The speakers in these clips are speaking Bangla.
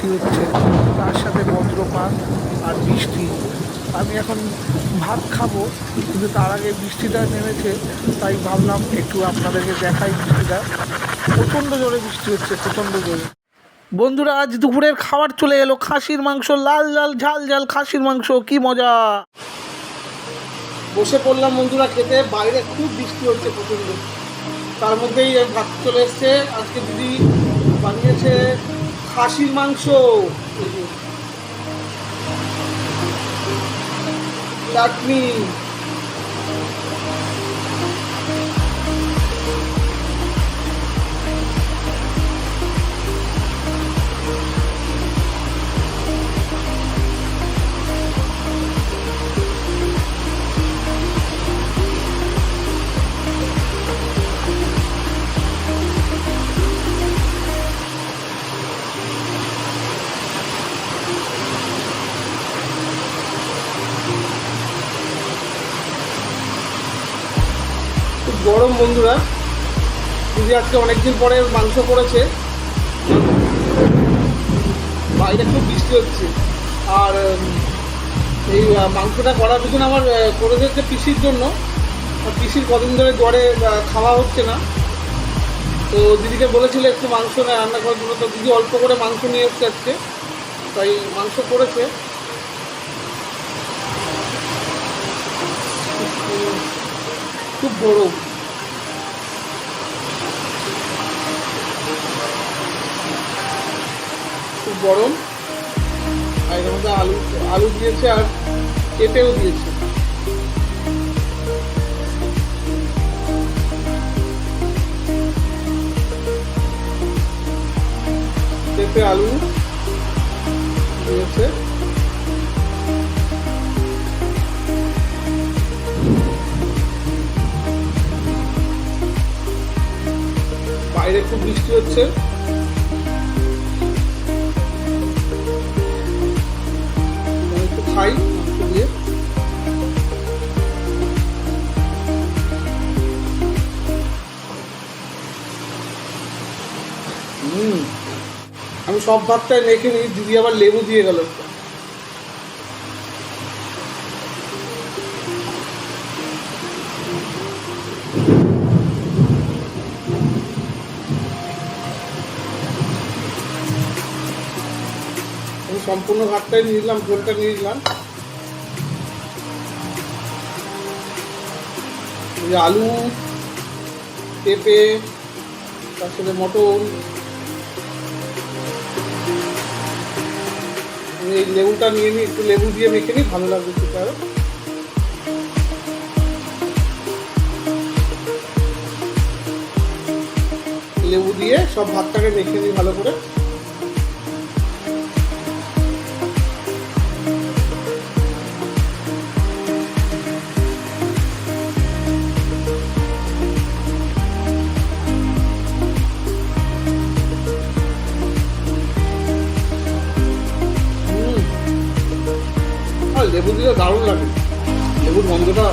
বৃষ্টি হচ্ছে, তার সাথে বজ্রপাত আর বৃষ্টি। আমি এখন ভাত খাবো, কিন্তু তার আগে বৃষ্টিটা নেমেছে, তাই ভাবলাম একটু আপনাদেরকে দেখাই বৃষ্টিটা। প্রচণ্ড জোরে বৃষ্টি হচ্ছে, প্রচণ্ড জোরে। বন্ধুরা, আজ দুপুরের খাবার চলে এলো, খাসির মাংস, লাল লাল ঝাল ঝাল খাসির মাংস, কি মজা। বসে পড়লাম বন্ধুরা খেতে। বাইরে খুব বৃষ্টি হচ্ছে প্রচণ্ড, তার মধ্যেই ভাত চলে এসছে। আজকে দিদি বানিয়েছে খাসির মাংস, চাটনি। খুব গরম বন্ধুরা, দিদি আজকে অনেকদিন পরে মাংস করেছে। বাইরে খুব বৃষ্টি হচ্ছে, আর এই মাংসটা করার পিছনে আমার করে দিয়েছে পিসির জন্য। পিসির কদিন ধরে জ্বরে খাওয়া হচ্ছে না, তো দিদিকে বলেছিল একটু মাংস রান্না করার জন্য, তো দিদি অল্প করে মাংস নিয়ে এসছে আজকে, তাই মাংস করেছে। খুব গরম, খুব গরম। আর এর মধ্যে আলু দিয়েছে আর পেঁপেও দিয়েছে। পেঁপে আলু দিয়েছে। বাইরে খুব বৃষ্টি হচ্ছে, একটু খাই মাংস দিয়ে। আমি সব ভাতটাই মেখে নিই, দিদি আবার লেবু দিয়ে গেল। আমি সম্পূর্ণ ভাতটাই নিয়ে নিলাম, ঝোলটা নিয়ে নিলাম। আলু, পেঁপে, তার সাথে মটন, এই লেবুটা নিয়ে নিই, একটু লেবু দিয়ে মেখে নিই, ভালো লাগবে খেতে আরো। লেবু দিয়ে সব ভাতটাকে মেখে নিই ভালো করে। লেবু দিলে দারুণ লাগে, লেবুর গন্ধটা।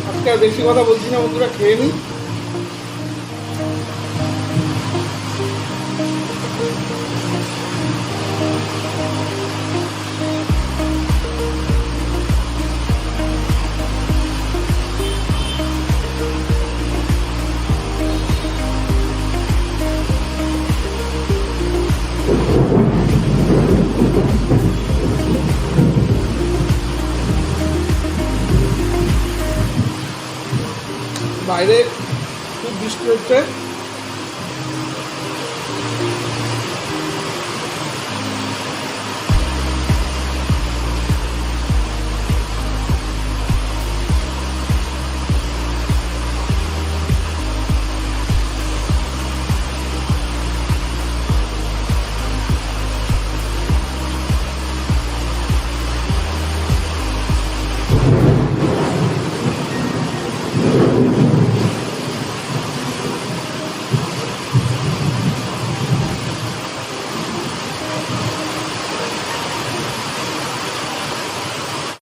আজকে আর বেশি কথা বলছি না বন্ধুরা, খেয়ে নিই। বাইরে খুব বৃষ্টি হচ্ছে।